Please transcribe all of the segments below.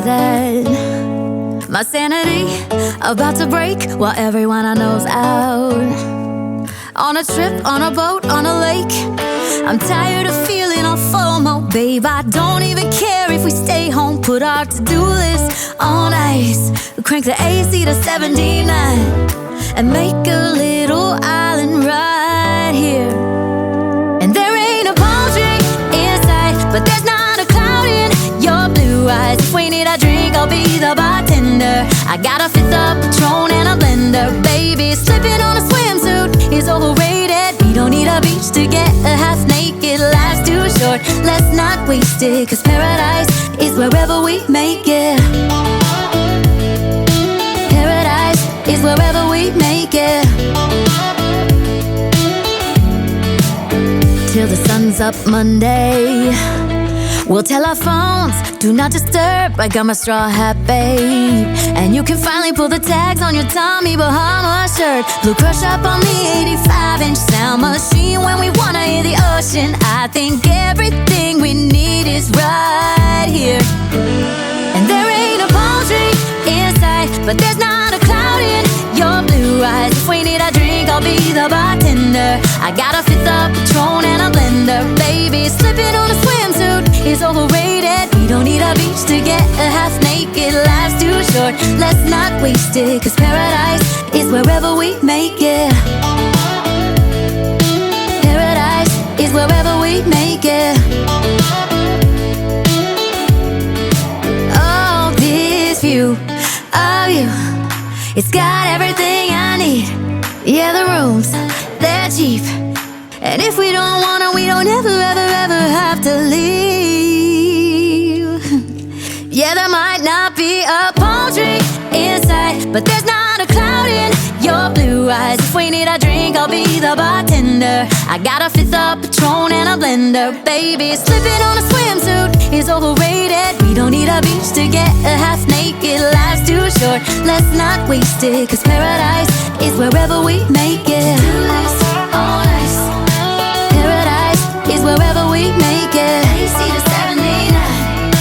that. My sanity about to break while everyone I know's out. On a trip, on a boat, on a lake. I'm tired of feeling all FOMO, babe. I don't even care if we stay home. Put our to-do list on ice. Crank the AC to 79 and make a little island right here. And there ain't a palm tree in sight, but there's not a cloud in your blue eyes. If we need a drink, I'll be the bartender. I got a fifth of Patron and a blender. Baby, slipping on a swimsuit is overrated. We don't need a beach to get a half naked. Life's too short, let's not waste it. Cause paradise is wherever we make it. Paradise is wherever we make it. Till the sun's up Monday, we'll tell our phones, do not disturb. I got my straw hat, babe. And you can finally pull the tags on your Tommy Bahama shirt. Blue crush up on the 85-inch sound machine. When we wanna hear the ocean, I think everything we need is right here. And there ain't a palm tree in sight, but there's not a cloud in your blue eyes. If we need a drink, I'll be the bartender. I got a fifth of Patron and a blender. Baby, slipping on a swimsuit is overrated. We don't need a beach to get a half naked. Life's too short, let's not waste it. Cause paradise is wherever we make it. Paradise is wherever we make it. Oh, this view of you, it's got everything I need. Yeah, the rooms, they're cheap. And if we don't wanna, we don't ever, ever, ever have to leave. Yeah, there might not be a palm tree in sight, but there's not a cloud in your blue eyes. If we need a drink, I'll be the bartender. I got a fifth of Patron and a blender. Baby, slipping on a swimsuit is overrated. We don't need a beach to get a half naked. Life's too short, let's not waste it. Cause paradise is wherever we make it. On ice. Paradise is wherever we make it. AC to 79.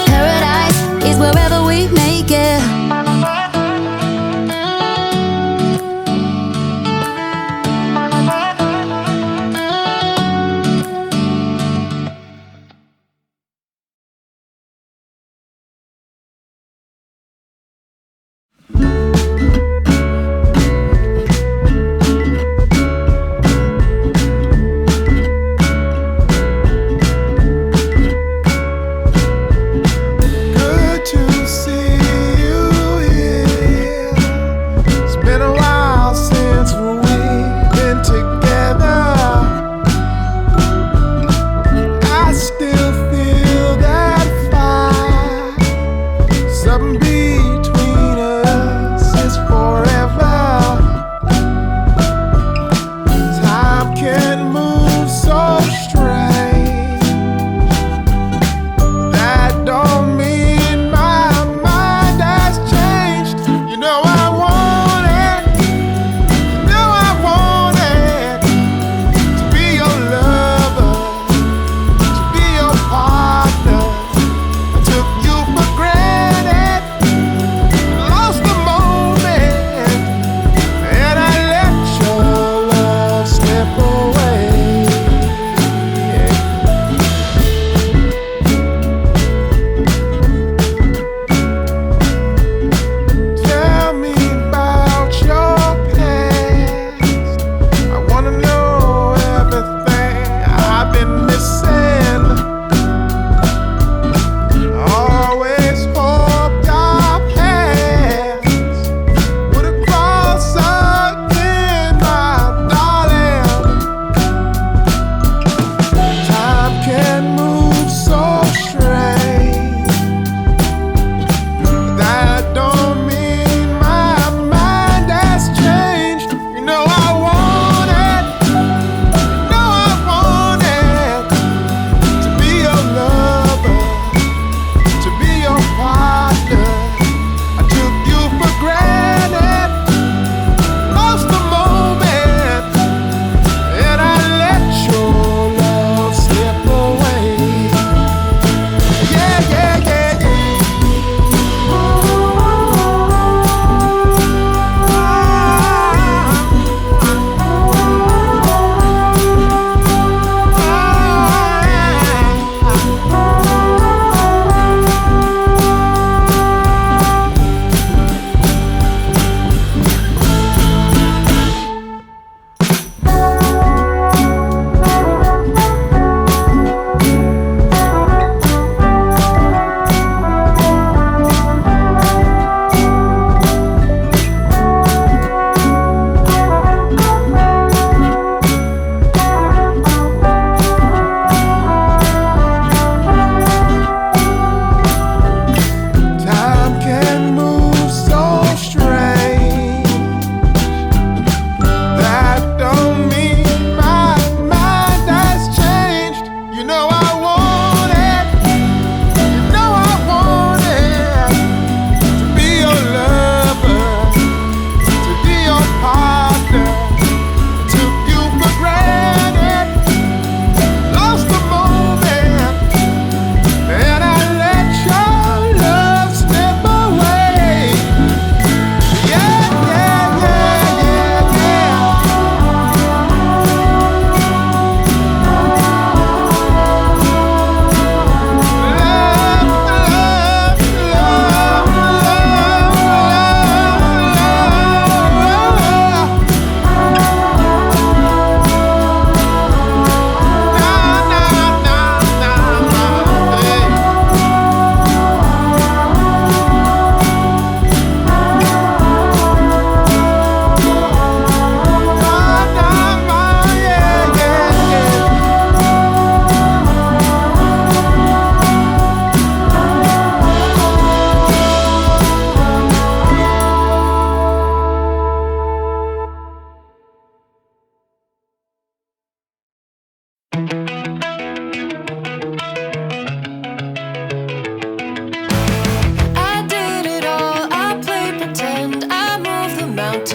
Paradise is wherever we make it.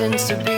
meant to